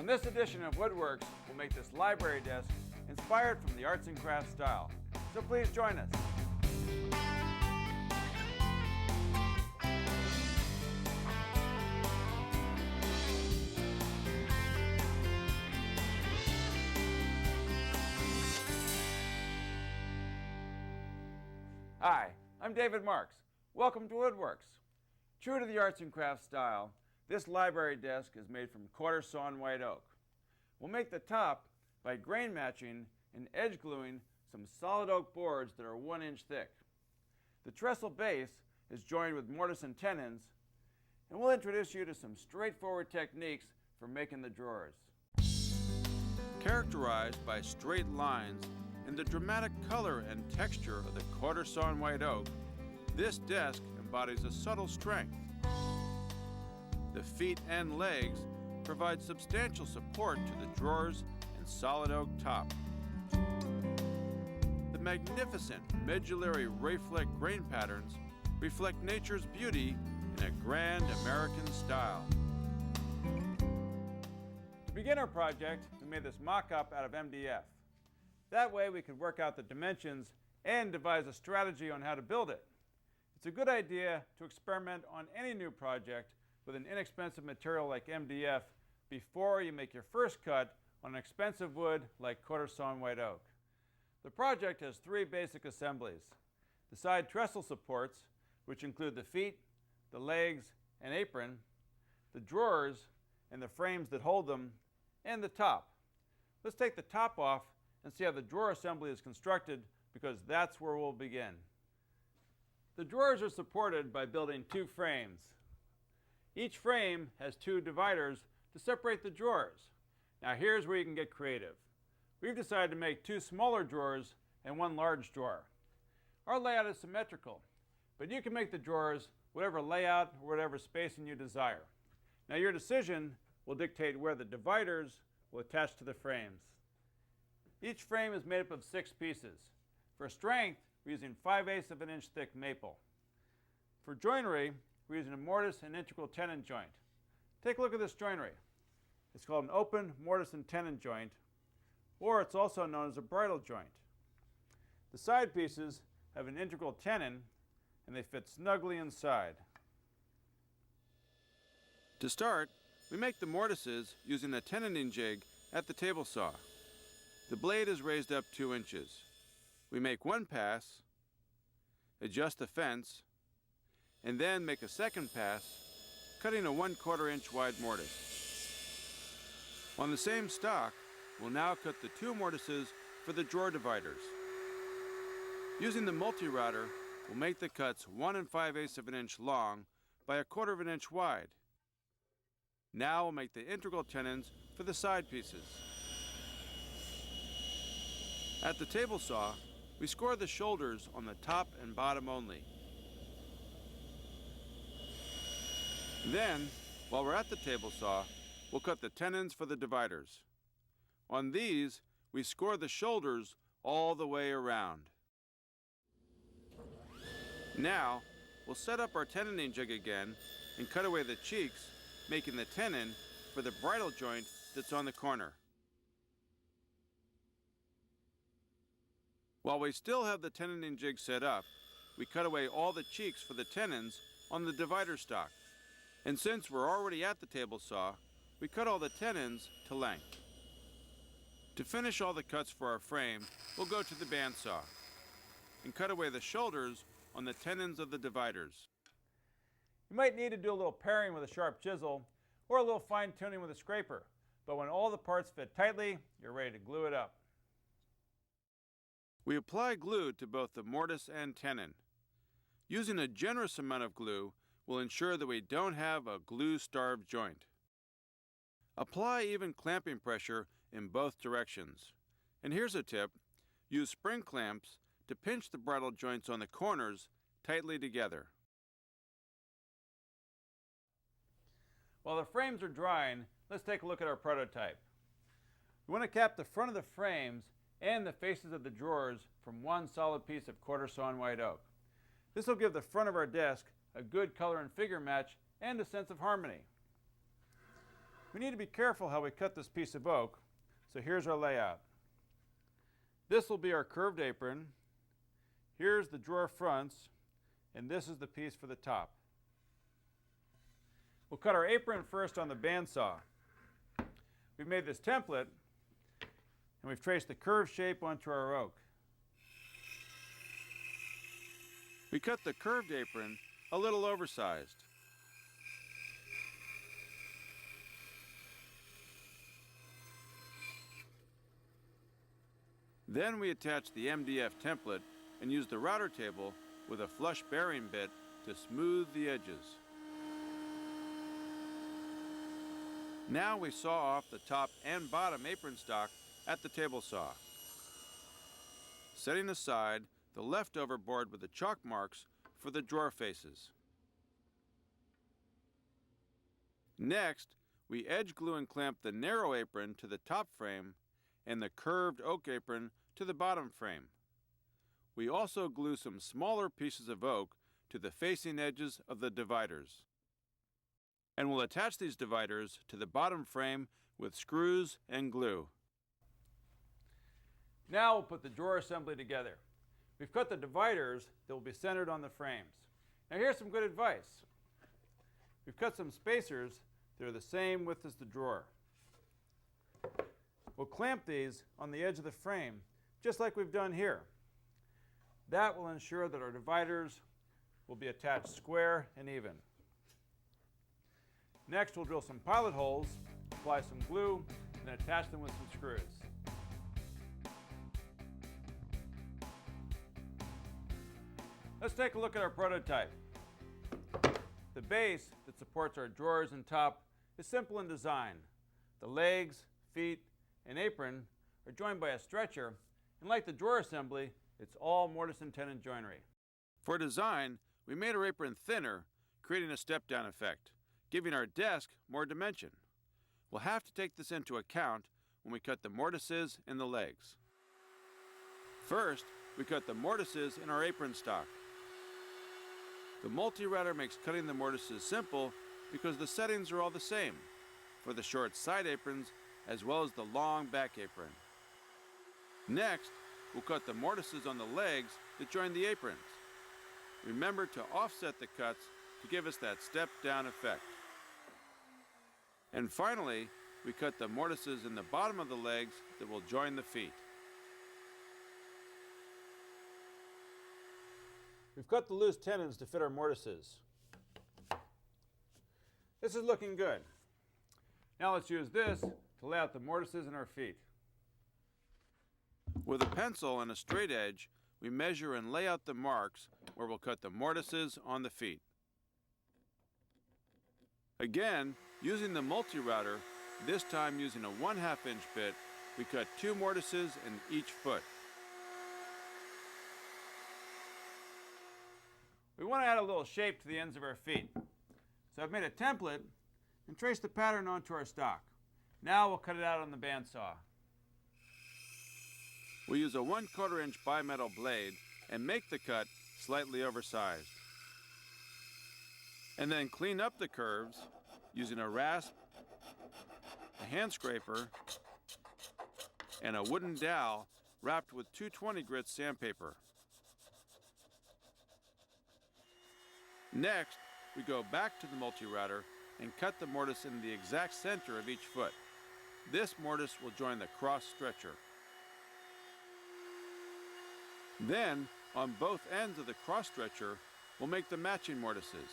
On this edition of WoodWorks, we'll make this library desk inspired from the arts and crafts style. So please join us. Hi, I'm David Marks. Welcome to WoodWorks. True to the arts and crafts style, this library desk is made from quarter-sawn white oak. We'll make the top by grain matching and edge gluing some solid oak boards that are 1 inch thick. The trestle base is joined with mortise and tenons, and we'll introduce you to some straightforward techniques for making the drawers. Characterized by straight lines and the dramatic color and texture of the quarter-sawn white oak, this desk embodies a subtle strength. The feet and legs provide substantial support to the drawers and solid oak top. The magnificent medullary ray-fleck grain patterns reflect nature's beauty in a grand American style. To begin our project, we made this mock-up out of MDF. That way we could work out the dimensions and devise a strategy on how to build it. It's a good idea to experiment on any new project with an inexpensive material like MDF before you make your first cut on an expensive wood like quarter-sawn white oak. The project has 3 basic assemblies: the side trestle supports, which include the feet, the legs, and apron, the drawers and the frames that hold them, and the top. Let's take the top off and see how the drawer assembly is constructed, because that's where we'll begin. The drawers are supported by building 2 frames. Each frame has 2 dividers to separate the drawers. Now here's where you can get creative. We've decided to make 2 smaller drawers and 1 large drawer. Our layout is symmetrical, but you can make the drawers whatever layout or whatever spacing you desire. Now your decision will dictate where the dividers will attach to the frames. Each frame is made up of 6 pieces. For strength, we're using 5/8 of an inch thick maple. For joinery, we're using a mortise and integral tenon joint. Take a look at this joinery. It's called an open mortise and tenon joint, or it's also known as a bridle joint. The side pieces have an integral tenon, and they fit snugly inside. To start, we make the mortises using a tenoning jig at the table saw. The blade is raised up 2 inches. We make 1 pass, adjust the fence, and then make a second pass, cutting a 1/4 inch wide mortise. On the same stock, we'll now cut the 2 mortises for the drawer dividers. Using the multi-router, we'll make the cuts 1 5/8 of an inch long by 1/4 of an inch wide. Now we'll make the integral tenons for the side pieces. At the table saw, we score the shoulders on the top and bottom only. Then, while we're at the table saw, we'll cut the tenons for the dividers. On these, we score the shoulders all the way around. Now, we'll set up our tenoning jig again and cut away the cheeks, making the tenon for the bridle joint that's on the corner. While we still have the tenoning jig set up, we cut away all the cheeks for the tenons on the divider stock. And since we're already at the table saw, we cut all the tenons to length. To finish all the cuts for our frame, we'll go to the bandsaw and cut away the shoulders on the tenons of the dividers. You might need to do a little paring with a sharp chisel or a little fine-tuning with a scraper, but when all the parts fit tightly, you're ready to glue it up. We apply glue to both the mortise and tenon. Using a generous amount of glue will ensure that we don't have a glue-starved joint. Apply even clamping pressure in both directions. And here's a tip: use spring clamps to pinch the bridle joints on the corners tightly together. While the frames are drying, let's take a look at our prototype. We want to cap the front of the frames and the faces of the drawers from 1 solid piece of quarter-sawn white oak. This will give the front of our desk a good color and figure match and a sense of harmony. We need to be careful how we cut this piece of oak, so here's our layout. This will be our curved apron, here's the drawer fronts, and this is the piece for the top. We'll cut our apron first on the bandsaw. We've made this template, and we've traced the curved shape onto our oak. We cut the curved apron a little oversized. Then we attach the MDF template and use the router table with a flush bearing bit to smooth the edges. Now we saw off the top and bottom apron stock at the table saw, setting aside the leftover board with the chalk marks for the drawer faces. Next, we edge glue and clamp the narrow apron to the top frame and the curved oak apron to the bottom frame. We also glue some smaller pieces of oak to the facing edges of the dividers. And we'll attach these dividers to the bottom frame with screws and glue. Now we'll put the drawer assembly together. We've cut the dividers that will be centered on the frames. Now here's some good advice. We've cut some spacers that are the same width as the drawer. We'll clamp these on the edge of the frame, just like we've done here. That will ensure that our dividers will be attached square and even. Next, we'll drill some pilot holes, apply some glue, and then attach them with some screws. Let's take a look at our prototype. The base that supports our drawers and top is simple in design. The legs, feet, and apron are joined by a stretcher, and like the drawer assembly, it's all mortise and tenon joinery. For design, we made our apron thinner, creating a step-down effect, giving our desk more dimension. We'll have to take this into account when we cut the mortises and the legs. First, we cut the mortises in our apron stock. The multi-router makes cutting the mortises simple because the settings are all the same for the short side aprons as well as the long back apron. Next, we'll cut the mortises on the legs that join the aprons. Remember to offset the cuts to give us that step-down effect. And finally, we cut the mortises in the bottom of the legs that will join the feet. We've cut the loose tenons to fit our mortises. This is looking good. Now let's use this to lay out the mortises in our feet. With a pencil and a straight edge, we measure and lay out the marks where we'll cut the mortises on the feet. Again, using the multi-router, this time using a 1/2 inch bit, we cut 2 mortises in each foot. We want to add a little shape to the ends of our feet. So I've made a template and traced the pattern onto our stock. Now we'll cut it out on the bandsaw. We use a 1/4 inch bimetal blade and make the cut slightly oversized. And then clean up the curves using a rasp, a hand scraper, and a wooden dowel wrapped with 220 grit sandpaper. Next, we go back to the multi-router and cut the mortise in the exact center of each foot. This mortise will join the cross stretcher. Then, on both ends of the cross stretcher, we'll make the matching mortises.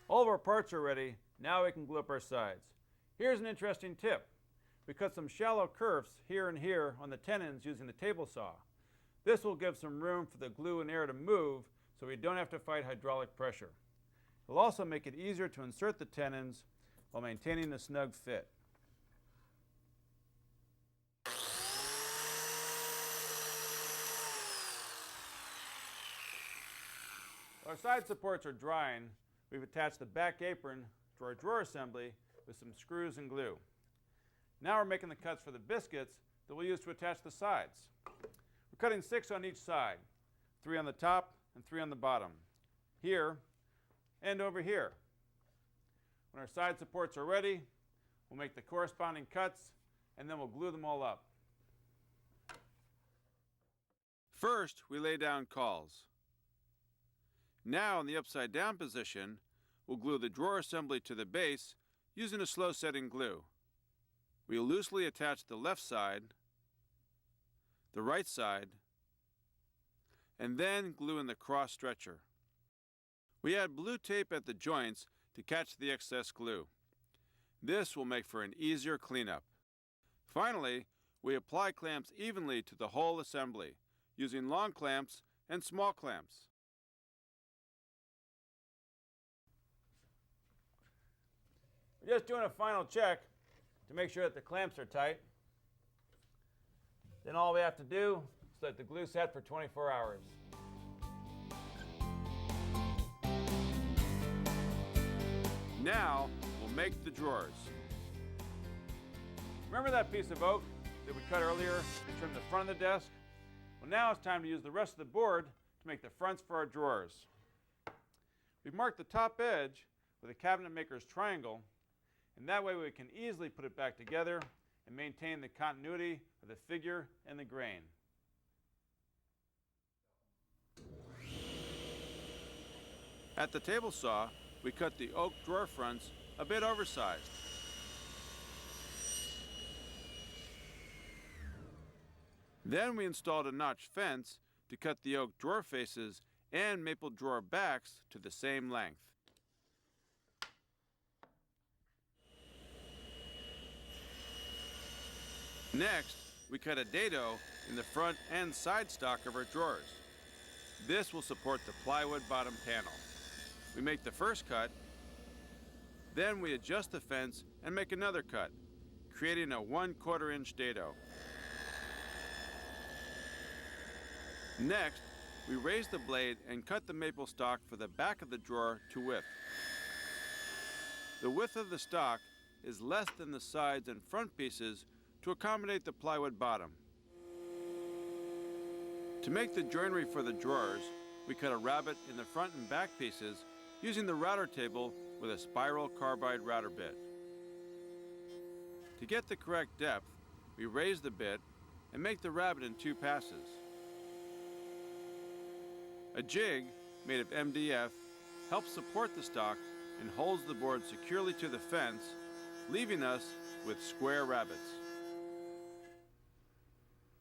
All of our parts are ready. Now we can glue up our sides. Here's an interesting tip. We cut some shallow kerfs here and here on the tenons using the table saw. This will give some room for the glue and air to move so we don't have to fight hydraulic pressure. It will also make it easier to insert the tenons while maintaining a snug fit. Our side supports are drying. We've attached the back apron to our drawer assembly with some screws and glue. Now we're making the cuts for the biscuits that we'll use to attach the sides. We're cutting 6 on each side, 3 on the top and 3 on the bottom. Here, and over here. When our side supports are ready, we'll make the corresponding cuts, and then we'll glue them all up. First, we lay down cawls. Now, in the upside down position, we'll glue the drawer assembly to the base using a slow setting glue. We loosely attach the left side, the right side, and then glue in the cross stretcher. We add blue tape at the joints to catch the excess glue. This will make for an easier cleanup. Finally, we apply clamps evenly to the whole assembly, using long clamps and small clamps. We're just doing a final check to make sure that the clamps are tight. Then all we have to do is let the glue set for 24 hours. Now, we'll make the drawers. Remember that piece of oak that we cut earlier to trim the front of the desk? Well, now it's time to use the rest of the board to make the fronts for our drawers. We've marked the top edge with a cabinet maker's triangle, and that way we can easily put it back together and maintain the continuity of the figure and the grain. At the table saw, we cut the oak drawer fronts a bit oversized. Then we installed a notch fence to cut the oak drawer faces and maple drawer backs to the same length. Next, we cut a dado in the front and side stock of our drawers. This will support the plywood bottom panel. We make the first cut, then we adjust the fence and make another cut, creating a 1/4 inch dado. Next, we raise the blade and cut the maple stock for the back of the drawer to width. The width of the stock is less than the sides and front pieces to accommodate the plywood bottom. To make the joinery for the drawers, we cut a rabbet in the front and back pieces using the router table with a spiral carbide router bit. To get the correct depth, we raise the bit and make the rabbet in 2 passes. A jig made of MDF helps support the stock and holds the board securely to the fence, leaving us with square rabbets.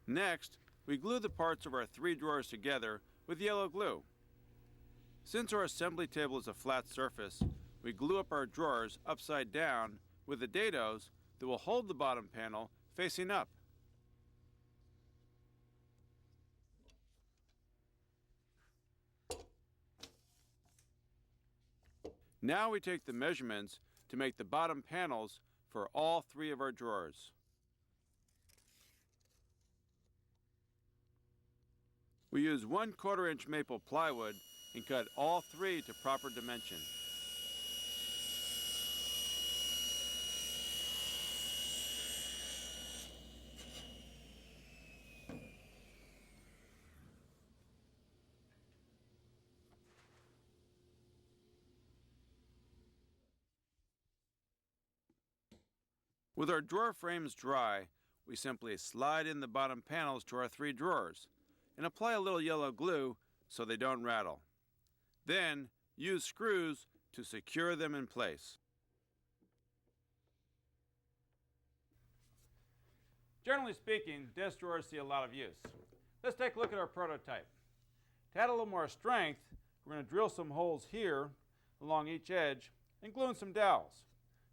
Next, we glue the parts of our 3 drawers together with yellow glue. Since our assembly table is a flat surface, we glue up our drawers upside down with the dados that will hold the bottom panel facing up. Now we take the measurements to make the bottom panels for all 3 of our drawers. We use 1/4 inch maple plywood and cut all 3 to proper dimension. With our drawer frames dry, we simply slide in the bottom panels to our 3 drawers and apply a little yellow glue so they don't rattle. Then, use screws to secure them in place. Generally speaking, desk drawers see a lot of use. Let's take a look at our prototype. To add a little more strength, we're going to drill some holes here along each edge and glue in some dowels.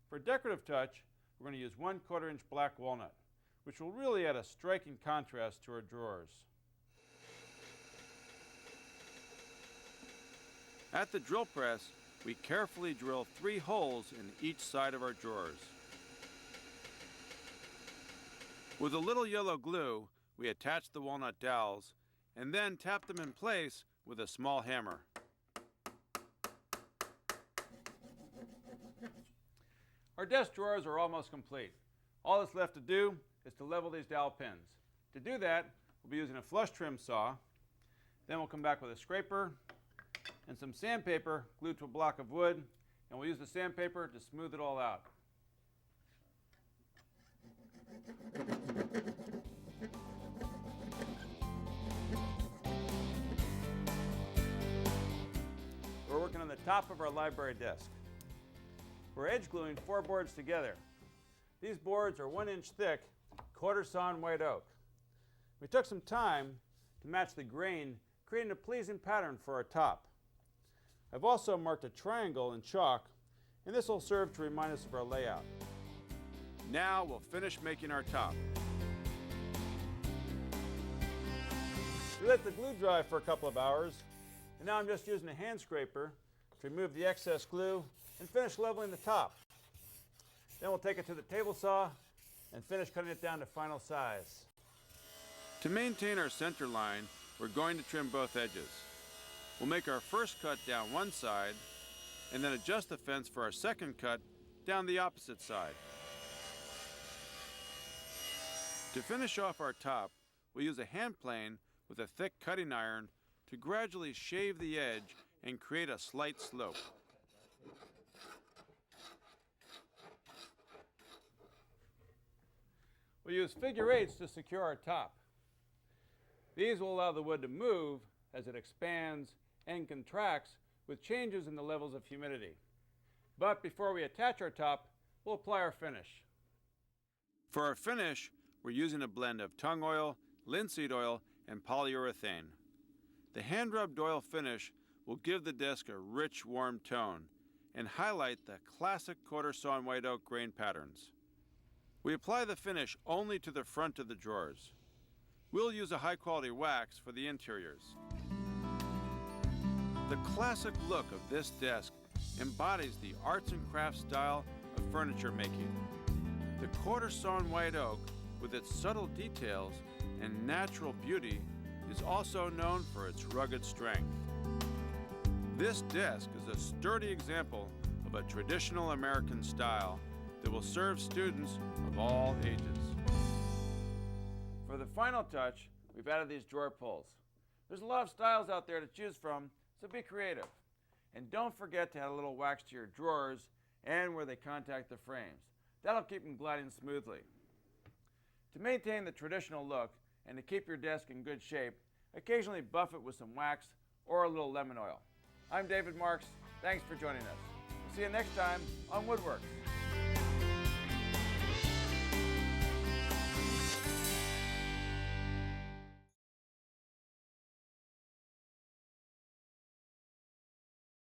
For a decorative touch, we're going to use 1/4 inch black walnut, which will really add a striking contrast to our drawers. At the drill press, we carefully drill 3 holes in each side of our drawers. With a little yellow glue, we attach the walnut dowels and then tap them in place with a small hammer. Our desk drawers are almost complete. All that's left to do is to level these dowel pins. To do that, we'll be using a flush trim saw. Then we'll come back with a scraper and some sandpaper glued to a block of wood, and we'll use the sandpaper to smooth it all out. We're working on the top of our library desk. We're edge gluing 4 boards together. These boards are 1 inch thick, Quarter-Sawn white oak. We took some time to match the grain, creating a pleasing pattern for our top. I've also marked a triangle in chalk, and this will serve to remind us of our layout. Now we'll finish making our top. We let the glue dry for a couple of hours, and now I'm just using a hand scraper to remove the excess glue and finish leveling the top. Then we'll take it to the table saw and finish cutting it down to final size. To maintain our center line, we're going to trim both edges. We'll make our first cut down one side and then adjust the fence for our second cut down the opposite side. To finish off our top, we'll use a hand plane with a thick cutting iron to gradually shave the edge and create a slight slope. We'll use figure 8s to secure our top. These will allow the wood to move as it expands and contracts with changes in the levels of humidity. But before we attach our top, we'll apply our finish. For our finish, we're using a blend of tung oil, linseed oil, and polyurethane. The hand-rubbed oil finish will give the desk a rich, warm tone and highlight the classic Quarter-Sawn white oak grain patterns. We apply the finish only to the front of the drawers. We'll use a high-quality wax for the interiors. The classic look of this desk embodies the arts and crafts style of furniture making. The Quarter-Sawn white oak, with its subtle details and natural beauty, is also known for its rugged strength. This desk is a sturdy example of a traditional American style that will serve students of all ages. For the final touch, we've added these drawer pulls. There's a lot of styles out there to choose from, so be creative. And don't forget to add a little wax to your drawers and where they contact the frames. That'll keep them gliding smoothly. To maintain the traditional look and to keep your desk in good shape, occasionally buff it with some wax or a little lemon oil. I'm David Marks. Thanks for joining us. We'll see you next time on WoodWorks.